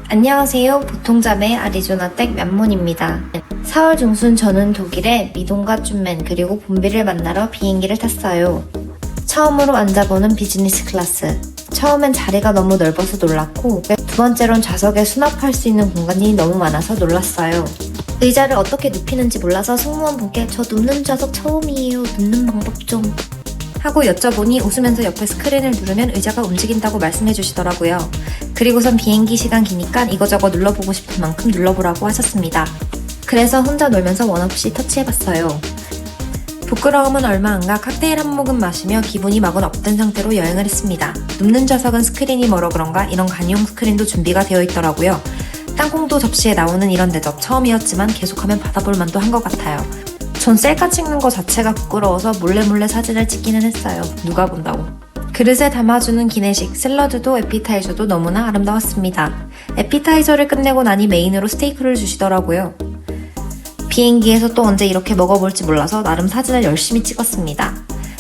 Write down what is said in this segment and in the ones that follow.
안녕하세요. 보통자매 아리조나댁 면문입니다. 4월 중순 저는 독일에 미동과 쭌맨 그리고 봄비를 만나러 비행기를 탔어요. 처음으로 앉아보는 비즈니스 클래스. 처음엔 자리가 너무 넓어서 놀랐고 두 번째론 좌석에 수납할 수 있는 공간이 너무 많아서 놀랐어요. 의자를 어떻게 눕히는지 몰라서 승무원분께 저 눕는 좌석 처음이에요. 눕는 방법 좀 하고 여쭤보니 웃으면서 옆에 스크린을 누르면 의자가 움직인다고 말씀해 주시더라고요. 그리고선 비행기 시간 기니까 이거저거 눌러보고 싶은 만큼 눌러보라고 하셨습니다. 그래서 혼자 놀면서 원없이 터치해봤어요. 부끄러움은 얼마 안 가 칵테일 한 모금 마시며 기분이 마구 업된 상태로 여행을 했습니다. 눕는 좌석은 스크린이 멀어 그런가 이런 간이용 스크린도 준비가 되어 있더라고요. 땅콩도 접시에 나오는 이런 대접 처음이었지만 계속하면 받아볼 만도 한 것 같아요. 전 셀카 찍는 거 자체가 부끄러워서 몰래 사진을 찍기는 했어요. 누가 본다고. 그릇에 담아주는 기내식, 샐러드도 에피타이저도 너무나 아름다웠습니다. 에피타이저를 끝내고 나니 메인으로 스테이크를 주시더라고요. 비행기에서 또 언제 이렇게 먹어볼지 몰라서 나름 사진을 열심히 찍었습니다.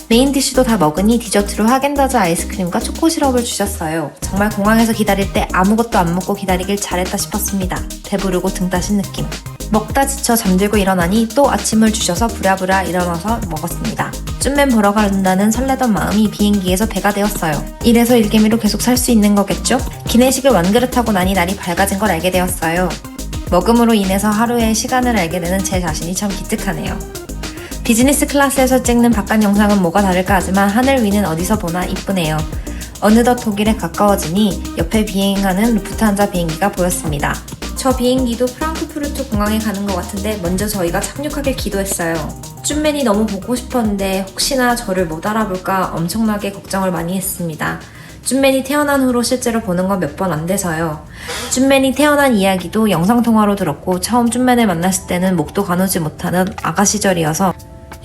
메인 디쉬도 다 먹으니 디저트로 하겐다즈 아이스크림과 초코 시럽을 주셨어요. 정말 공항에서 기다릴 때 아무것도 안 먹고 기다리길 잘했다 싶었습니다. 배부르고 등 따신 느낌. 먹다 지쳐 잠들고 일어나니 또 아침을 주셔서 부랴부랴 일어나서 먹었습니다. 쭌맨 보러 간다는 설레던 마음이 비행기에서 배가 되었어요. 이래서 일개미로 계속 살 수 있는 거겠죠? 기내식을 완그릇하고 나니 날이 밝아진 걸 알게 되었어요. 먹음으로 인해서 하루의 시간을 알게 되는 제 자신이 참 기특하네요. 비즈니스 클래스에서 찍는 바깥 영상은 뭐가 다를까 하지만 하늘 위는 어디서 보나 이쁘네요. 어느덧 독일에 가까워지니 옆에 비행하는 루프트한자 비행기가 보였습니다. 저 비행기도 프랑크푸르트 공항에 가는 것 같은데 먼저 저희가 착륙하길 기도했어요. 쭌맨이 너무 보고 싶었는데 혹시나 저를 못 알아볼까 엄청나게 걱정을 많이 했습니다. 쭌맨이 태어난 후로 실제로 보는 건 몇 번 안 돼서요. 쭌맨이 태어난 이야기도 영상통화로 들었고 처음 쭌맨을 만났을 때는 목도 가누지 못하는 아가 시절이어서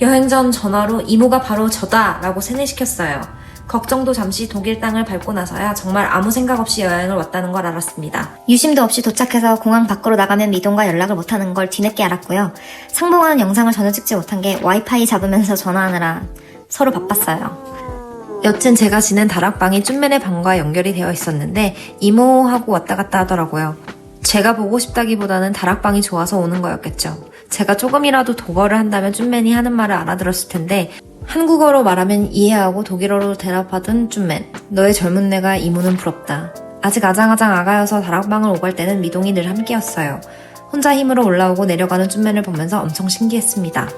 여행 전 전화로 이모가 바로 저다 라고 세뇌시켰어요. 걱정도 잠시 독일 땅을 밟고 나서야 정말 아무 생각 없이 여행을 왔다는 걸 알았습니다. 유심도 없이 도착해서 공항 밖으로 나가면 미동과 연락을 못하는 걸 뒤늦게 알았고요. 상봉하는 영상을 전혀 찍지 못한 게 와이파이 잡으면서 전화하느라 서로 바빴어요. 여튼 제가 지낸 다락방이 쭌맨의 방과 연결이 되어 있었는데 이모하고 왔다 갔다 하더라고요. 제가 보고 싶다기보다는 다락방이 좋아서 오는 거였겠죠. 제가 조금이라도 독어를 한다면 쭌맨이 하는 말을 알아들었을 텐데 한국어로 말하면 이해하고 독일어로 대답하던 쭌맨. 너의 젊은 내가 이모는 부럽다. 아직 아장아장 아가여서 다락방을 오갈 때는 미동이 늘 함께였어요. 혼자 힘으로 올라오고 내려가는 쭌맨을 보면서 엄청 신기했습니다.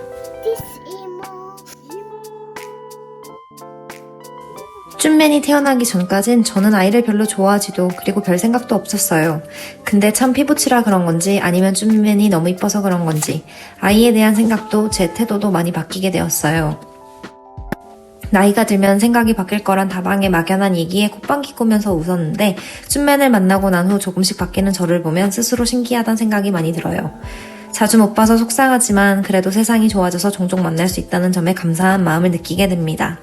쭌맨이 태어나기 전까진 저는 아이를 별로 좋아하지도 그리고 별 생각도 없었어요. 근데 참 피부치라 그런 건지 아니면 쭌맨이 너무 이뻐서 그런 건지 아이에 대한 생각도 제 태도도 많이 바뀌게 되었어요. 나이가 들면 생각이 바뀔 거란 다방의 막연한 얘기에 콧방귀 뀌면서 웃었는데 쭌맨을 만나고 난 후 조금씩 바뀌는 저를 보면 스스로 신기하다는 생각이 많이 들어요. 자주 못 봐서 속상하지만 그래도 세상이 좋아져서 종종 만날 수 있다는 점에 감사한 마음을 느끼게 됩니다.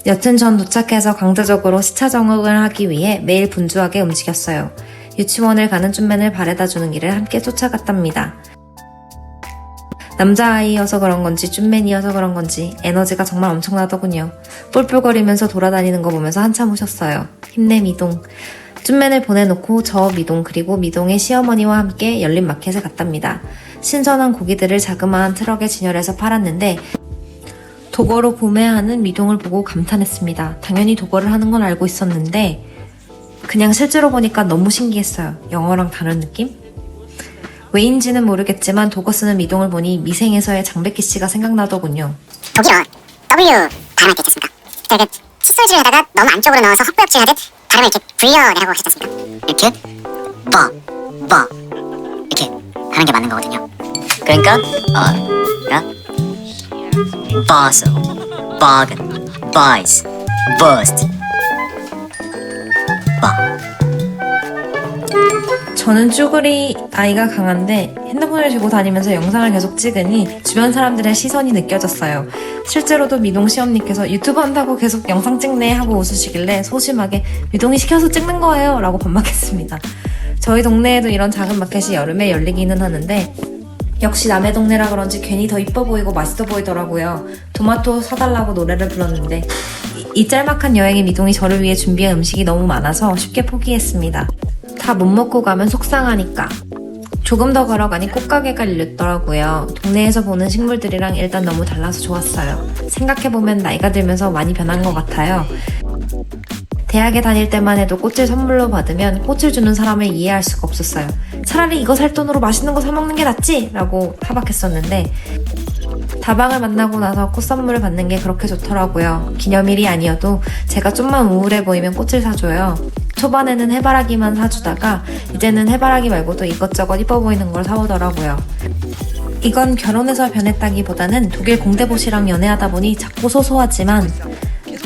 여튼 전 도착해서 강제적으로 시차 적응을 하기 위해 매일 분주하게 움직였어요. 유치원을 가는 쭌맨을 바래다 주는 길을 함께 쫓아갔답니다. 남자아이여서 그런 건지 쭌맨이어서 그런 건지 에너지가 정말 엄청나더군요. 뿔뿔거리면서 돌아다니는 거 보면서 한참 우셨어요. 힘내 미동. 쭌맨을 보내놓고 저 미동 그리고 미동의 시어머니와 함께 열린 마켓에 갔답니다. 신선한 고기들을 자그마한 트럭에 진열해서 팔았는데 독어로 구매하는 미동을 보고 감탄했습니다. 당연히 독어를 하는 건 알고 있었는데 그냥 실제로 보니까 너무 신기했어요. 영어랑 다른 느낌? 왜인지는 모르겠지만 독어 쓰는 미동을 보니 미생에서의 장백기 씨가 생각나더군요. 독일어 W 발음할 때 있지 않습니까? 이렇게 칫솔질을 하다가 너무 안쪽으로 넣어서 헛구역질 하듯 발음을 이렇게 불려내라고 하셨지 않습니까? 이렇게 이렇게 하는 게 맞는 거거든요. 그러니까 Basel, Bargain, Buys, Burst, 저는 쭈그리 아이가 강한데 핸드폰을 들고 다니면서 영상을 계속 찍으니 주변 사람들의 시선이 느껴졌어요. 실제로도 미동 시엄니께서 유튜브 한다고 계속 영상 찍네 하고 웃으시길래 소심하게 미동이 시켜서 찍는 거예요 라고 반박했습니다. 저희 동네에도 이런 작은 마켓이 여름에 열리기는 하는데 역시 남의 동네라 그런지 괜히 더 이뻐 보이고 맛있어 보이더라고요. 토마토 사달라고 노래를 불렀는데 이 짤막한 여행에 미동이 저를 위해 준비한 음식이 너무 많아서 쉽게 포기했습니다. 다 못 먹고 가면 속상하니까. 조금 더 걸어가니 꽃가게가 열렸더라고요. 동네에서 보는 식물들이랑 일단 너무 달라서 좋았어요. 생각해보면 나이가 들면서 많이 변한 것 같아요. 대학에 다닐 때만 해도 꽃을 선물로 받으면 꽃을 주는 사람을 이해할 수가 없었어요. 차라리 이거 살 돈으로 맛있는 거 사 먹는 게 낫지! 라고 타박했었는데 다방을 만나고 나서 꽃 선물을 받는 게 그렇게 좋더라고요. 기념일이 아니어도 제가 좀만 우울해 보이면 꽃을 사줘요. 초반에는 해바라기만 사주다가 이제는 해바라기 말고도 이것저것 이뻐 보이는 걸 사오더라고요. 이건 결혼해서 변했다기보다는 독일 공대봇이랑 연애하다 보니 작고 소소하지만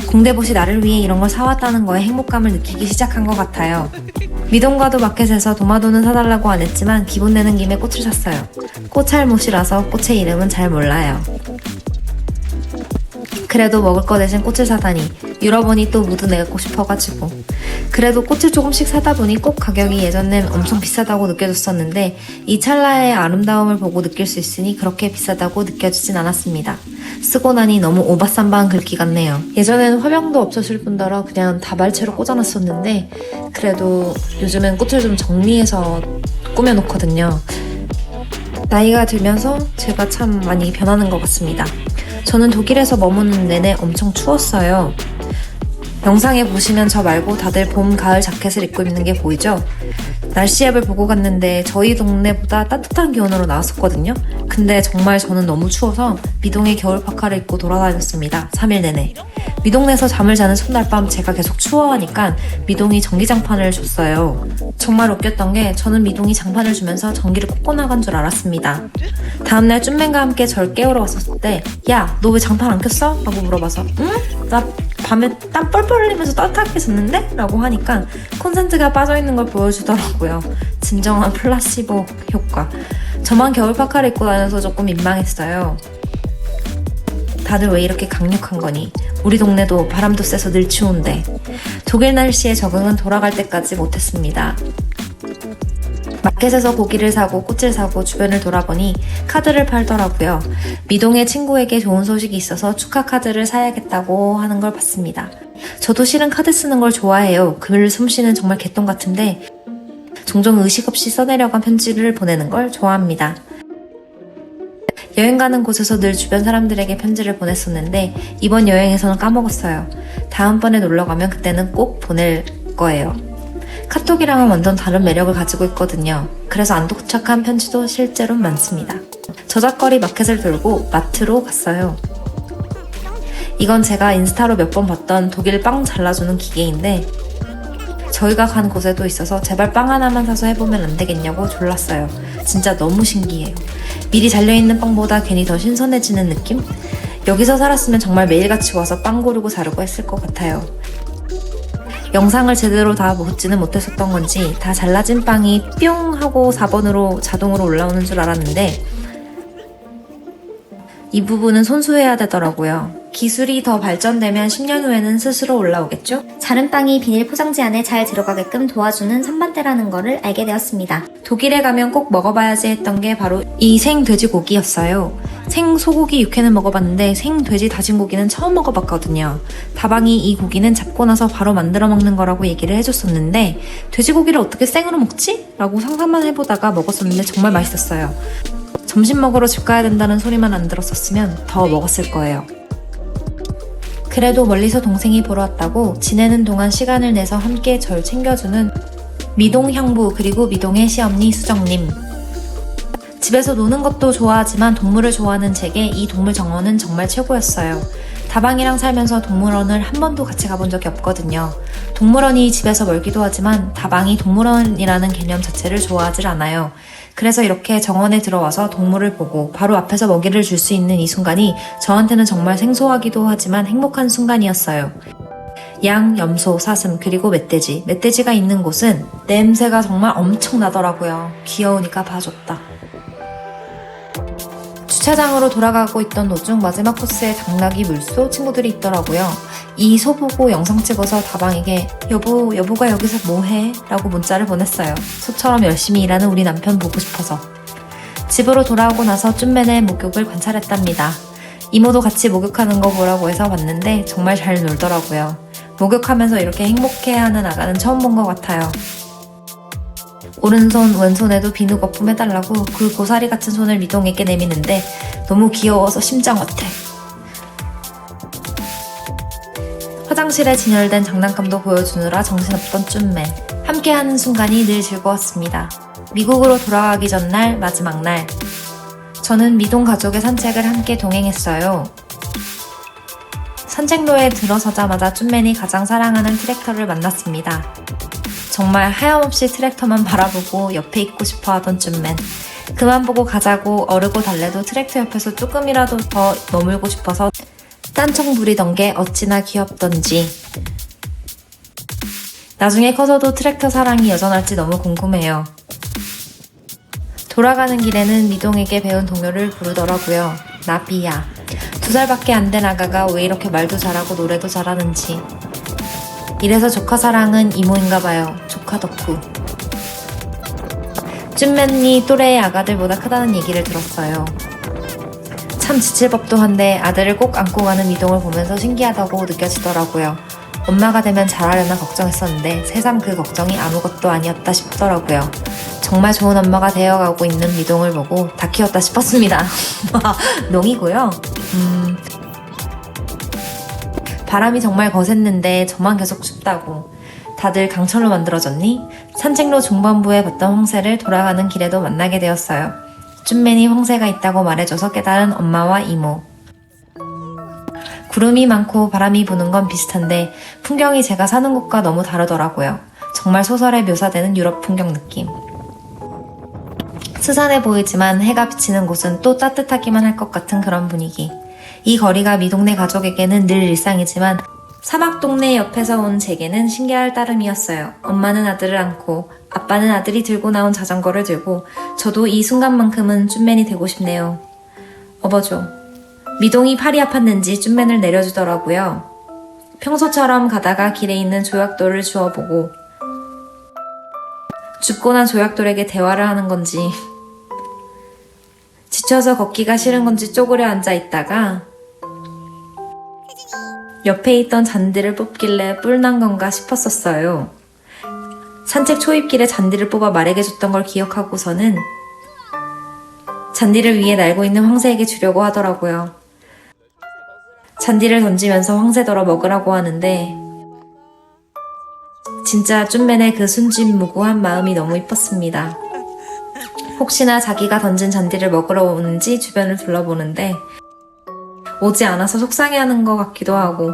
공대봇이 나를 위해 이런 걸 사왔다는 거에 행복감을 느끼기 시작한 것 같아요. 미동과도 마켓에서 도마도는 사달라고 안 했지만 기분 내는 김에 꽃을 샀어요. 꽃알못이라서 꽃의 이름은 잘 몰라요. 그래도 먹을 거 대신 꽃을 사다니 유럽원이 또 무드 내고 싶어가지고 그래도 꽃을 조금씩 사다 보니 꽃 가격이 예전엔 엄청 비싸다고 느껴졌었는데 이 찰나의 아름다움을 보고 느낄 수 있으니 그렇게 비싸다고 느껴지진 않았습니다. 쓰고 나니 너무 오바쌈방 글귀 같네요. 예전엔 화병도 없었을 뿐더러 그냥 다발채로 꽂아놨었는데 그래도 요즘엔 꽃을 좀 정리해서 꾸며놓거든요. 나이가 들면서 제가 참 많이 변하는 것 같습니다. 저는 독일에서 머무는 내내 엄청 추웠어요. 영상에 보시면 저 말고 다들 봄, 가을 자켓을 입고 있는 게 보이죠? 날씨 앱을 보고 갔는데 저희 동네보다 따뜻한 기온으로 나왔었거든요. 근데 정말 저는 너무 추워서 미동에 겨울 파카를 입고 돌아다녔습니다. 3일 내내. 미동네에서 잠을 자는 첫날 밤 제가 계속 추워하니까 미동이 전기장판을 줬어요. 정말 웃겼던 게 저는 미동이 장판을 주면서 전기를 꽂고 나간 줄 알았습니다. 다음날 쭌맨과 함께 절 깨우러 왔었을 때 야, 너 왜 장판 안 켰어? 라고 물어봐서 응? 나 밤에 땀 뻘뻘 흘리면서 따뜻하게 잤는데? 라고 하니까 콘센트가 빠져있는 걸 보여주더라고요. 진정한 플라시보 효과. 저만 겨울 파카를 입고 다녀서 조금 민망했어요. 다들 왜 이렇게 강력한 거니? 우리 동네도 바람도 세서 늘 추운데. 독일 날씨에 적응은 돌아갈 때까지 못했습니다. 마켓에서 고기를 사고 꽃을 사고 주변을 돌아보니 카드를 팔더라고요. 미동의 친구에게 좋은 소식이 있어서 축하 카드를 사야겠다고 하는 걸 봤습니다. 저도 실은 카드 쓰는 걸 좋아해요. 글 솜씨는 정말 개똥 같은데 종종 의식 없이 써내려간 편지를 보내는 걸 좋아합니다. 여행 가는 곳에서 늘 주변 사람들에게 편지를 보냈었는데 이번 여행에서는 까먹었어요. 다음번에 놀러 가면 그때는 꼭 보낼 거예요. 카톡이랑은 완전 다른 매력을 가지고 있거든요. 그래서 안 도착한 편지도 실제로 많습니다. 저작거리 마켓을 돌고 마트로 갔어요. 이건 제가 인스타로 몇 번 봤던 독일 빵 잘라주는 기계인데 저희가 간 곳에도 있어서 제발 빵 하나만 사서 해보면 안 되겠냐고 졸랐어요. 진짜 너무 신기해요. 미리 잘려있는 빵보다 괜히 더 신선해지는 느낌? 여기서 살았으면 정말 매일같이 와서 빵 고르고 자르고 했을 것 같아요. 영상을 제대로 다 보지는 못했었던 건지 다 잘라진 빵이 뿅 하고 4번으로 자동으로 올라오는 줄 알았는데 이 부분은 손수해야 되더라고요. 기술이 더 발전되면 10년 후에는 스스로 올라오겠죠? 자른 빵이 비닐 포장지 안에 잘 들어가게끔 도와주는 선반대라는 거를 알게 되었습니다. 독일에 가면 꼭 먹어봐야지 했던 게 바로 이 생돼지고기였어요. 생소고기 육회는 먹어봤는데 생돼지 다진 고기는 처음 먹어봤거든요. 다방이 이 고기는 잡고 나서 바로 만들어 먹는 거라고 얘기를 해줬었는데 돼지고기를 어떻게 생으로 먹지? 라고 상상만 해보다가 먹었었는데 정말 맛있었어요. 점심 먹으러 집 가야 된다는 소리만 안 들었었으면 더 먹었을 거예요. 그래도 멀리서 동생이 보러 왔다고 지내는 동안 시간을 내서 함께 절 챙겨주는 미동 형부 그리고 미동의 시어머니 수정님. 집에서 노는 것도 좋아하지만 동물을 좋아하는 제게 이 동물 정원은 정말 최고였어요. 다방이랑 살면서 동물원을 한 번도 같이 가본 적이 없거든요. 동물원이 집에서 멀기도 하지만 다방이 동물원이라는 개념 자체를 좋아하질 않아요. 그래서 이렇게 정원에 들어와서 동물을 보고 바로 앞에서 먹이를 줄 수 있는 이 순간이 저한테는 정말 생소하기도 하지만 행복한 순간이었어요. 양, 염소, 사슴, 그리고 멧돼지. 멧돼지가 있는 곳은 냄새가 정말 엄청 나더라고요. 귀여우니까 봐줬다. 주차장으로 돌아가고 있던 도중 마지막 코스에 당나귀 물소 친구들이 있더라고요. 이 소 보고 영상 찍어서 다방에게 여보가 여기서 뭐해? 라고 문자를 보냈어요. 소처럼 열심히 일하는 우리 남편 보고 싶어서. 집으로 돌아오고 나서 쭌맨의 목욕을 관찰했답니다. 이모도 같이 목욕하는 거 보라고 해서 봤는데 정말 잘 놀더라고요. 목욕하면서 이렇게 행복해하는 아가는 처음 본 것 같아요. 오른손, 왼손에도 비누 거품 해달라고 그 고사리 같은 손을 미동에게 내미는데 너무 귀여워서 심장 어택. 화장실에 진열된 장난감도 보여주느라 정신없던 쭌맨. 함께하는 순간이 늘 즐거웠습니다. 미국으로 돌아가기 전날, 마지막 날. 저는 미동 가족의 산책을 함께 동행했어요. 산책로에 들어서자마자 쭌맨이 가장 사랑하는 트랙터를 만났습니다. 정말 하염없이 트랙터만 바라보고 옆에 있고 싶어 하던 쭌맨. 그만 보고 가자고 어르고 달래도 트랙터 옆에서 조금이라도 더 머물고 싶어서 딴청 부리던 게 어찌나 귀엽던지. 나중에 커서도 트랙터 사랑이 여전할지 너무 궁금해요. 돌아가는 길에는 미동에게 배운 동요를 부르더라고요. 나비야. 2살밖에 안 된 아가가 왜 이렇게 말도 잘하고 노래도 잘하는지. 이래서 조카 사랑은 이모인가 봐요. 조카 덕후. 쭌맨이 또래의 아가들보다 크다는 얘기를 들었어요. 참 지칠 법도 한데 아들을 꼭 안고 가는 미동을 보면서 신기하다고 느껴지더라고요. 엄마가 되면 잘하려나 걱정했었는데 새삼 그 걱정이 아무것도 아니었다 싶더라고요. 정말 좋은 엄마가 되어가고 있는 미동을 보고 다 키웠다 싶었습니다. 농이고요. 바람이 정말 거셌는데 저만 계속 춥다고. 다들 강철로 만들어졌니? 산책로 중반부에 봤던 황새를 돌아가는 길에도 만나게 되었어요. 쭌맨이 황새가 있다고 말해줘서 깨달은 엄마와 이모. 구름이 많고 바람이 부는 건 비슷한데 풍경이 제가 사는 곳과 너무 다르더라고요. 정말 소설에 묘사되는 유럽 풍경 느낌. 스산해 보이지만 해가 비치는 곳은 또 따뜻하기만 할 것 같은 그런 분위기. 이 거리가 미동네 가족에게는 늘 일상이지만 사막 동네 옆에서 온 제게는 신기할 따름이었어요. 엄마는 아들을 안고 아빠는 아들이 들고 나온 자전거를 들고 저도 이 순간만큼은 쭌맨이 되고 싶네요. 어버죠. 미동이 팔이 아팠는지 쭌맨을 내려주더라고요. 평소처럼 가다가 길에 있는 조약돌을 주워보고 죽고 난 조약돌에게 대화를 하는 건지 지쳐서 걷기가 싫은 건지 쪼그려 앉아 있다가 옆에 있던 잔디를 뽑길래 뿔난 건가 싶었었어요. 산책 초입길에 잔디를 뽑아 말에게 줬던 걸 기억하고서는 잔디를 위에 날고 있는 황새에게 주려고 하더라고요. 잔디를 던지면서 황새더러 먹으라고 하는데 진짜 쭌맨의 그 순진무구한 마음이 너무 이뻤습니다. 혹시나 자기가 던진 잔디를 먹으러 오는지 주변을 둘러보는데 오지 않아서 속상해하는 것 같기도 하고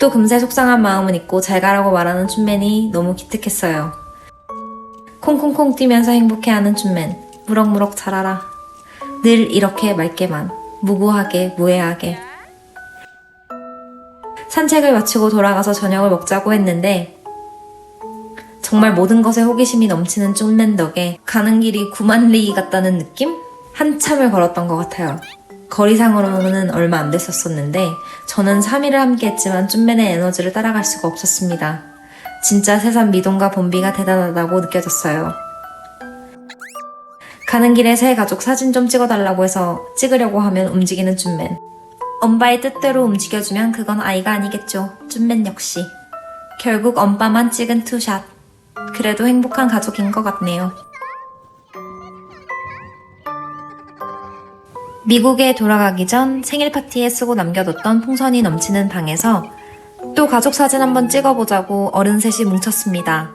또 금세 속상한 마음은 있고 잘 가라고 말하는 쭌맨이 너무 기특했어요. 콩콩콩 뛰면서 행복해하는 쭌맨. 무럭무럭 자라라. 늘 이렇게 맑게만 무구하게 무해하게. 산책을 마치고 돌아가서 저녁을 먹자고 했는데 정말 모든 것에 호기심이 넘치는 쭌맨 덕에 가는 길이 9만 리 같다는 느낌? 한참을 걸었던 것 같아요. 거리상으로는 얼마 안 됐었는데 저는 3일을 함께 했지만 쭌맨의 에너지를 따라갈 수가 없었습니다. 진짜 새삼 미동과 봄비가 대단하다고 느껴졌어요. 가는 길에 새 가족 사진 좀 찍어달라고 해서 찍으려고 하면 움직이는 쭌맨. 엄바의 뜻대로 움직여주면 그건 아이가 아니겠죠. 쭌맨 역시. 결국 엄바만 찍은 투샷. 그래도 행복한 가족인 것 같네요. 미국에 돌아가기 전 생일 파티에 쓰고 남겨뒀던 풍선이 넘치는 방에서 또 가족 사진 한번 찍어보자고 어른 셋이 뭉쳤습니다.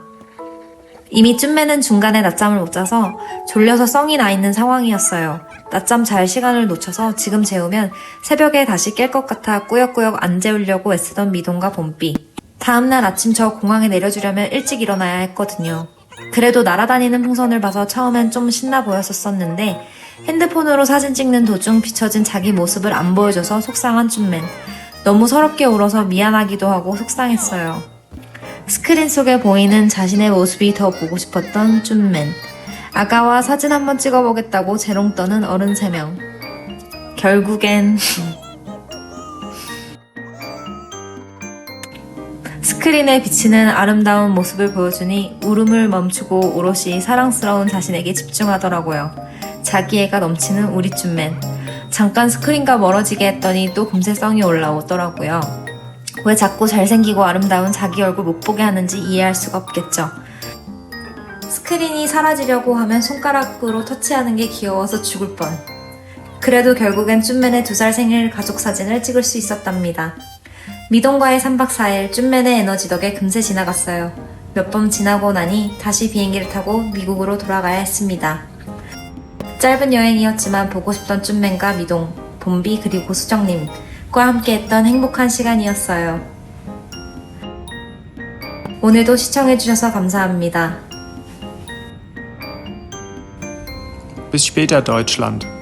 이미 쭌맨은 중간에 낮잠을 못 자서 졸려서 썽이 나 있는 상황이었어요. 낮잠 잘 시간을 놓쳐서 지금 재우면 새벽에 다시 깰 것 같아 꾸역꾸역 안 재우려고 애쓰던 미동과 봄비. 다음날 아침 저 공항에 내려주려면 일찍 일어나야 했거든요. 그래도 날아다니는 풍선을 봐서 처음엔 좀 신나 보였었는데 핸드폰으로 사진 찍는 도중 비춰진 자기 모습을 안 보여줘서 속상한 쭌맨. 너무 서럽게 울어서 미안하기도 하고 속상했어요. 스크린 속에 보이는 자신의 모습이 더 보고 싶었던 쭌맨. 아가와 사진 한번 찍어보겠다고 재롱 떠는 어른 3명. 결국엔 스크린에 비치는 아름다운 모습을 보여주니 울음을 멈추고 오롯이 사랑스러운 자신에게 집중하더라고요. 자기애가 넘치는 우리 쭌맨. 잠깐 스크린과 멀어지게 했더니 또 금세 성이 올라오더라고요. 왜 자꾸 잘생기고 아름다운 자기 얼굴 못 보게 하는지 이해할 수가 없겠죠. 스크린이 사라지려고 하면 손가락으로 터치하는 게 귀여워서 죽을 뻔. 그래도 결국엔 쭌맨의 2살 생일 가족 사진을 찍을 수 있었답니다. 미동과의 3박 4일 쭌맨의 에너지 덕에 금세 지나갔어요. 몇 번 지나고 나니 다시 비행기를 타고 미국으로 돌아가야 했습니다. 짧은 여행이었지만 보고 싶던 쭌맨과 미동, 봄비 그리고 수정님과 함께했던 행복한 시간이었어요. 오늘도 시청해주셔서 감사합니다. Bis später, Deutschland.